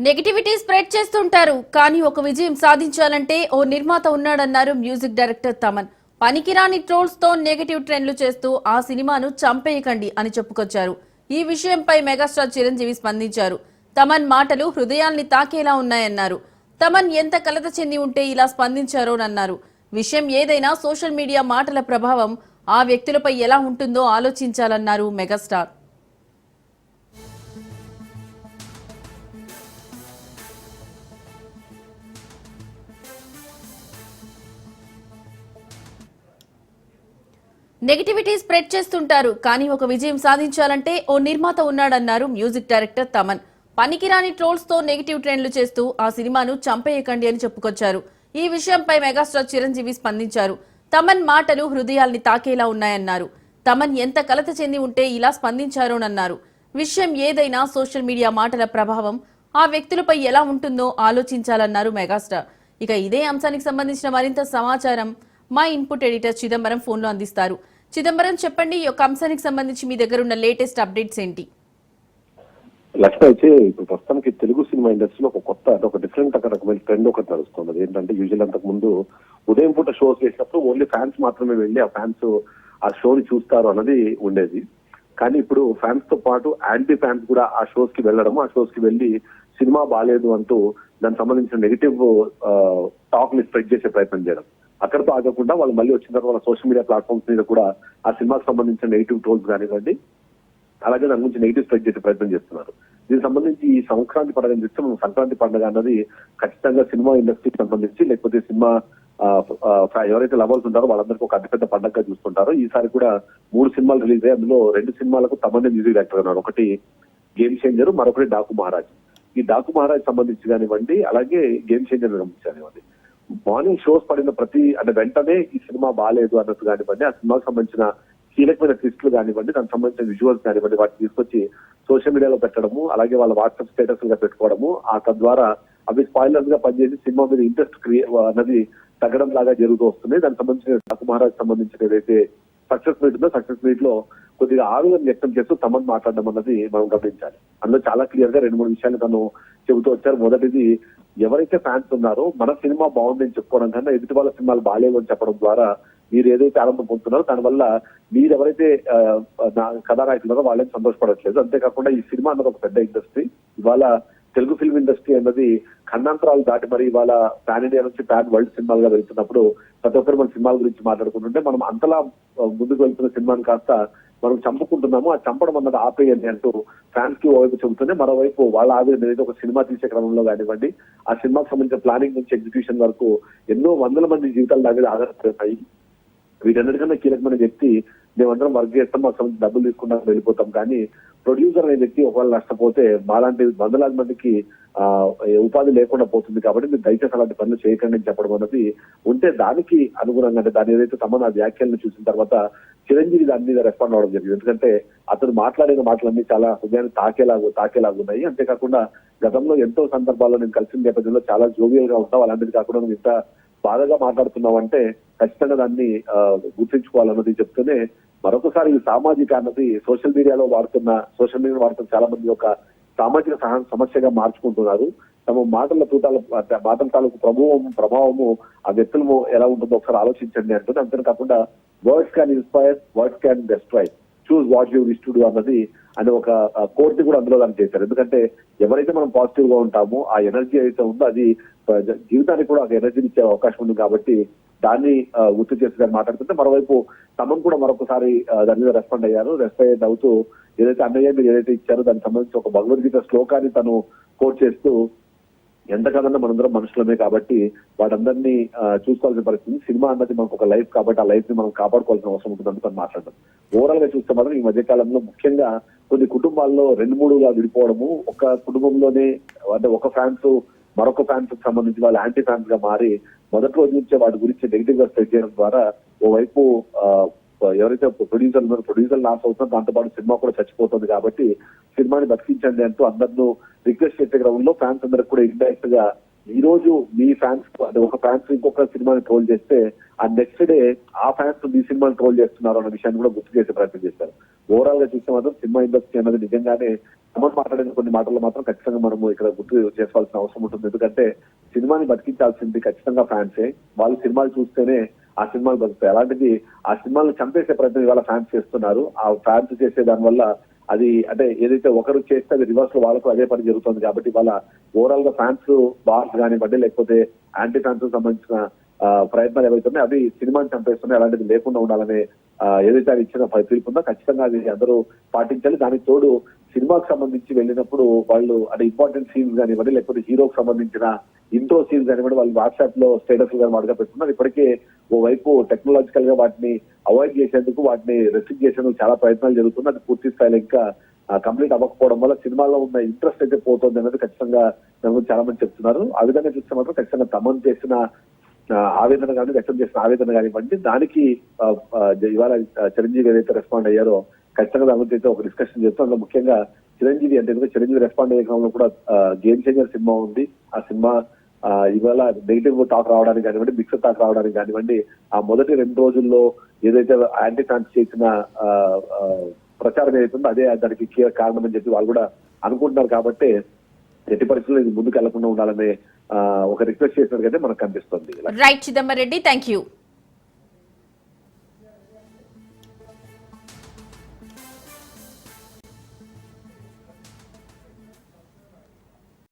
Negativity spread చేస్తుంటారు కానీ ఒక విజయం సాధించాలంటే ఓ నిర్మాత ఉన్నాడన్నారు మ్యూజిక్ డైరెక్టర్ తమన్. పనికిరాని ట్రోల్స్ తో నెగటివ్ ట్రెండ్లు చేస్తూ ఆ సినిమాను చంపేయకండి అని చెప్పుకొచ్చారు. ఈ విషయంపై మెగాస్టార్ చిరంజీవి స్పందించారు. తమన్ మాటలు హృదయాల్ని తాకేలా ఉన్నాయన్నారు. తమన్ ఎంత కలత చెంది ఉంటే ఇలా స్పందించారోనన్నారు. విషయం ఏదైనా సోషల్ మీడియా మాటల ప్రభావం ఆ వ్యక్తులపై ఎలా ఉంటుందో ఆలోచించాలన్నారు మెగాస్టార్. నెగటివిటీ స్ప్రెడ్ చేస్తుంటారు కానీ ఒక విజయం సాధించాలంటే ఓ నిర్మాత ఉన్నాడన్నారు మ్యూజిక్ డైరెక్టర్ తమన్. పనికిరాని ట్రోల్స్ తో నెగటివ్ ట్రెండ్లు చేస్తూ ఆ సినిమాను చంపేయకండి అని చెప్పుకొచ్చారు. ఈ విషయంపై మెగాస్టార్ చిరంజీవి స్పందించారు. తమన్ మాటలు హృదయాల్ని తాకేలా ఉన్నాయన్నారు. తమన్ ఎంత కలత చెంది ఉంటే ఇలా స్పందించారోనన్నారు. విషయం ఏదైనా సోషల్ మీడియా మాటల ప్రభావం ఆ వ్యక్తులపై ఎలా ఉంటుందో ఆలోచించాలన్నారు మెగాస్టార్. ఇక ఇదే అంశానికి సంబంధించిన మరింత సమాచారం మా ఇన్పుట్ ఎడిటర్ చిదంబరం ఫోన్ లో అందిస్తారు. చిదంబరం, చెప్పండి, ఈ యొక్క అంశానికి సంబంధించి మీ దగ్గర ఉన్న లేటెస్ట్ అప్డేట్స్ ఏంటి? లక్ష్మి, అయితే ఇప్పుడు ప్రస్తుతానికి తెలుగు సినిమా ఇండస్ట్రీలో ఒక డిఫరెంట్ రకమైన ట్రెండ్ ఒకటి నడుస్తుంది. ఏంటంటే యూజువల్ అంతకు ముందు ఉదయం పూట షోస్ చేసినప్పుడు ఓన్లీ ఫ్యాన్స్ మాత్రమే వెళ్ళి ఆ ఫ్యాన్స్ ఆ షోని చూస్తారు అన్నది ఉండేది. కానీ ఇప్పుడు ఫ్యాన్స్ తో పాటు యాంటీ ఫ్యాన్స్ కూడా ఆ షోస్ కి వెళ్ళడం, ఆ షోస్ కి వెళ్ళి సినిమా బాగాలేదు అంటూ దానికి సంబంధించిన నెగిటివ్ టాక్ ని స్ప్రెడ్ చేసే ప్రయత్నం చేయడం. అక్కడతో ఆగకుండా వాళ్ళు మళ్ళీ వచ్చిన తర్వాత వాళ్ళ సోషల్ మీడియా ప్లాట్ఫామ్స్ మీద కూడా ఆ సినిమాకి సంబంధించిన నెగిటివ్ ట్రోల్స్ కానివ్వండి, అలాగే దాని గురించి నెగిటివ్ స్ప్రెడ్ చేసే ప్రయత్నం చేస్తున్నారు. దీనికి సంబంధించి ఈ సంక్రాంతి పండుగ చూస్తే మనం సంక్రాంతి పండుగ అన్నది ఖచ్చితంగా సినిమా ఇండస్ట్రీకి సంబంధించి, లేకపోతే సినిమా ఎవరైతే లవర్స్ ఉంటారో వాళ్ళందరికీ ఒక అతిపెద్ద పండుగగా చూస్తుంటారో. ఈసారి కూడా 3 సినిమాలు రిలీజ్ అయ్యాయి. అందులో 2 సినిమాలకు తమన్నే మ్యూజిక్ డైరెక్టర్ ఉన్నారు. ఒకటి గేమ్ చేంజర్, మరొకటి డాకు మహారాజ్. ఈ డాకు మహారాజ్ సంబంధించి కానివ్వండి, అలాగే గేమ్ చేంజర్ సంబంధించి కానివ్వండి, మార్నింగ్ షోస్ పడిన వెంటనే ఈ సినిమా బాగాలేదు అన్నట్టు కానివ్వండి, ఆ సినిమాకి సంబంధించిన కీలకమైన ట్విస్టులు కానివ్వండి, దానికి సంబంధించిన విజువల్స్ కానివ్వండి, వాటిని తీసుకొచ్చి సోషల్ మీడియాలో పెట్టడము, అలాగే వాళ్ళ వాట్సాప్ స్టేటస్ గా పెట్టుకోవడము, తద్వారా అవి స్పాయిలర్స్ గా పనిచేసి సినిమా మీద ఇంట్రెస్ట్ అన్నది తగ్గడం లాగా జరుగుతూ వస్తుంది. దానికి సంబంధించిన డాకు మహారాజ్ సంబంధించిన ఏదైతే సక్సెస్ మీట్ ఉందో, సక్సెస్ మీట్ లో కొద్దిగా ఆవేదన వ్యక్తం చేస్తూ తమన్ మాట్లాడడం అన్నది మనం గమనించాలి. అందులో చాలా క్లియర్ గా 2-3 విషయాలు తను చెబుతూ వచ్చారు. మొదటిది, ఎవరైతే ఫ్యాన్స్ ఉన్నారో మన సినిమా బాగుందని చెప్పుకోవడం కన్నా ఎదుటి వాళ్ళ సినిమాలు బాగాలేవు అని చెప్పడం ద్వారా మీరు ఏదైతే ఆనందం పొందుతున్నారో దానివల్ల మీరు ఎవరైతే కథానాయకులున్నారో వాళ్ళని సంతోషపడట్లేదు. అంతేకాకుండా ఈ సినిమా అన్నది ఒక పెద్ద ఇండస్ట్రీ. ఇవాళ తెలుగు ఫిల్మ్ ఇండస్ట్రీ అన్నది ఖండాంతరాలు దాటి మరి ఇవాళ పాన్ ఇండియా నుంచి పాన్ వరల్డ్ సినిమాలుగా వెళ్తున్నప్పుడు ప్రతి ఒక్కరు మన సినిమాల గురించి మాట్లాడుకుంటుంటే మనం అంతలా ముందుకు వెళ్తున్న సినిమాని కాస్త మనం చంపుకుంటున్నాము. ఆ చంపడం అన్నది ఆపేయండి అంటూ ఫ్యాన్స్ కి ఓవైపు చెబుతూనే మరోవైపు వాళ్ళ ఆవేదన ఏదైతే ఒక సినిమా తీసే క్రమంలో కానివ్వండి, ఆ సినిమాకి సంబంధించిన ప్లానింగ్ నుంచి ఎగ్జిక్యూషన్ వరకు ఎన్నో వందల మంది జీవితాలు దాని మీద ఆధారపడతాయి. వీటన్నిటికన్నా కీలకమైన వ్యక్తి మేమందరం వర్క్ చేస్తాం, మాకు సంబంధించి డబ్బులు తీసుకుంటాం, వెళ్ళిపోతాం. కానీ ప్రొడ్యూసర్ అనే వ్యక్తి ఒకవేళ నష్టపోతే మాలాంటి వందలాది మందికి ఉపాధి లేకుండా పోతుంది. కాబట్టి మీరు దయచేసి అలాంటి పనులు చేయకండి అని చెప్పడం అన్నది ఉంటే దానికి అనుగుణంగా, అంటే దాని ఏదైతే తమ వ్యాఖ్యలను చూసిన తర్వాత చిరంజీవి దాని మీద రెస్పాండ్ అవడం జరిగింది. ఎందుకంటే అతను మాట్లాడిన మాటలన్నీ చాలా హృదయాన్ని తాకేలాగున్నాయి. అంతేకాకుండా గతంలో ఎంతో సందర్భాల్లో నేను కలిసిన నేపథ్యంలో చాలా జోవియల్ గా ఉంటాం. అలాంటిది కాకుండా నువ్వు ఇంత బాధగా మాట్లాడుతున్నావు అంటే ఖచ్చితంగా దాన్ని గుర్తించుకోవాలన్నది చెప్తూనే మరొకసారి ఈ సామాజిక అన్నది సోషల్ మీడియాలో వాడుతున్న చాలా మంది ఒక సామాజిక సమస్యగా మార్చుకుంటున్నారు. తమ మాటల తాలూకు ప్రభావము ఆ వ్యక్తులు ఎలా ఉంటుందో ఒకసారి ఆలోచించండి అంటుంది. అంతేకాకుండా words can inspire, words can destroy, choose what you wish to do అన్నది అని ఒక కోర్టు కూడా అందులో దాన్ని చేశారు. ఎందుకంటే ఎవరైతే మనం పాజిటివ్ గా ఉంటామో ఆ ఎనర్జీ అయితే ఉందో అది జీవితానికి కూడా ఒక ఎనర్జీని ఇచ్చే అవకాశం ఉంది. కాబట్టి దాన్ని గుర్తు చేసి మాట్లాడుతుంటే మరోవైపు తమన్ కూడా మరొకసారి దాని మీద రెస్పాండ్ అవుతూ ఏదైతే అన్నయ్య మీరు ఏదైతే ఇచ్చారో దానికి సంబంధించి ఒక భగవద్గీత శ్లోకాన్ని తను కోట్ చేస్తూ, ఎంతకాదన్నా మనందరం మనుషులమే కాబట్టి వాటందరినీ చూసుకోవాల్సిన పరిస్థితి. సినిమా అన్నది మనకు ఒక లైఫ్ కాబట్టి ఆ లైఫ్ ని మనం కాపాడుకోవాల్సిన అవసరం ఉంటుందని తను మాట్లాడడం. ఓవరాల్ గా చూస్తే మాత్రం ఈ మధ్య కాలంలో ముఖ్యంగా కొన్ని కుటుంబాల్లో 2-3గా విడిపోవడము, ఒక కుటుంబంలోనే అంటే ఒక ఫ్యాన్స్ మరొక ఫ్యాన్స్ కి సంబంధించి వాళ్ళు యాంటీ ఫ్యాన్స్ గా మారి మొదటి రోజు నుంచే వాటి గురించి నెగిటివ్ గా స్ప్రెడ్ చేయడం ద్వారా ఓవైపు ఎవరైతే ప్రొడ్యూసర్ లాస్ అవుతుందో దాంతో పాటు సినిమా కూడా చచ్చిపోతుంది. కాబట్టి సినిమాని బతికించండి అంటూ అందరినూ రిక్వెస్ట్ చేసే క్రమంలో ఫ్యాన్స్ అందరికి కూడా ఇండైరెక్ట్ గా ఈ రోజు మీ ఫ్యాన్స్ అంటే ఒక ఫ్యాన్స్ ఇంకొక సినిమాని ట్రోల్ చేస్తే ఆ నెక్స్ట్ డే ఆ ఫ్యాన్స్ మీ సినిమాని ట్రోల్ చేస్తున్నారు అన్న విషయాన్ని కూడా గుర్తు చేసే ప్రయత్నం చేశారు. ఓవరాల్ గా చూస్తే మాత్రం సినిమా ఇండస్ట్రీ అనేది నిజంగానే తమన్ మాట్లాడిన కొన్ని మాటల్లో మాత్రం ఖచ్చితంగా మనము ఇక్కడ గుర్తు చేసుకోవాల్సిన అవసరం ఉంటుంది. ఎందుకంటే సినిమాని బతికించాల్సింది ఖచ్చితంగా ఫ్యాన్సే. వాళ్ళు సినిమాలు చూస్తేనే ఆ సినిమాలు బతుకుతాయి. అలాంటిది ఆ సినిమాలను చంపేసే ప్రయత్నం ఇవాళ ఫ్యాన్స్ చేస్తున్నారు. ఆ ఫ్యాన్స్ చేసే దాని వల్ల అది అంటే ఏదైతే ఒకరు చేస్తే అది రివర్స్ లో వాళ్ళకు అదే పని జరుగుతుంది. కాబట్టి వాళ్ళ ఓవరాల్ గా ఫ్యాన్స్ బాస్ కానివ్వండి లేకపోతే యాంటీ ఫ్యాన్స్ కు సంబంధించిన ప్రయత్నాలు ఏవైతున్నాయి అవి సినిమాని చంపేస్తున్నాయి. అలాంటిది లేకుండా ఉండాలనే ఏదైతే అది ఇచ్చిన తీర్పు ఉందో ఖచ్చితంగా అది అందరూ పాటించాలి. దానికి తోడు సినిమాకి సంబంధించి వెళ్ళినప్పుడు వాళ్ళు అంటే ఇంపార్టెంట్ సీన్స్ కానివ్వండి లేకపోతే హీరోకి సంబంధించిన ఇంట్రో సీన్స్ కానివ్వండి వాళ్ళు వాట్సాప్ లో స్టేటస్ గా వాడుగా పెట్టుకున్నారు. ఇప్పటికే ఓవైపు టెక్నాలజికల్ గా వాటిని అవాయిడ్ చేసేందుకు వాటిని రెస్ట్రిక్ట్ చేసేందుకు చాలా ప్రయత్నాలు జరుగుతుంది. అది పూర్తి స్థాయిలో ఇంకా కంప్లీట్ అవ్వకపోవడం వల్ల సినిమాలో ఉన్న ఇంట్రెస్ట్ అయితే పోతుంది అనేది ఖచ్చితంగా చాలా మంది చెప్తున్నారు. ఆ విధంగా చూస్తే మాత్రం ఖచ్చితంగా తమన్ చేసిన ఆవేదన కానీ వ్యక్తం చేసిన ఆవేదన కానివ్వండి దానికి ఇవాళ చిరంజీవి ఏదైతే రెస్పాండ్ అయ్యారో ఖచ్చితంగా దాని గురించి అయితే ఒక డిస్కషన్ చేస్తాం. అందులో ముఖ్యంగా చిరంజీవి అంటే ఎందుకంటే చిరంజీవి రెస్పాండ్ అయ్యే క్రమంలో కూడా గేమ్ చేంజర్ సినిమా ఉంది. ఆ సినిమా ఇవాళ నెగిటివ్ టాక్ రావడానికి కానివ్వండి మిక్స్డ్ టాక్ రావడానికి కానివ్వండి ఆ మొదటి 2 రోజుల్లో ఏదైతే యాంటీ ఫ్యాన్స్ చేసిన ప్రచారం ఏదైతుందో అదే దానికి కారణం అని చెప్పి వాళ్ళు కూడా అనుకుంటున్నారు. కాబట్టి ఎట్టి పరిస్థితుల్లో ఇది ముందుకు వెళ్లకుండా ఉండాలనే ఒక రిక్వెస్ట్ చేసినట్టుగా మనకు కనిపిస్తుంది. Right Chidambar Reddy, thank you.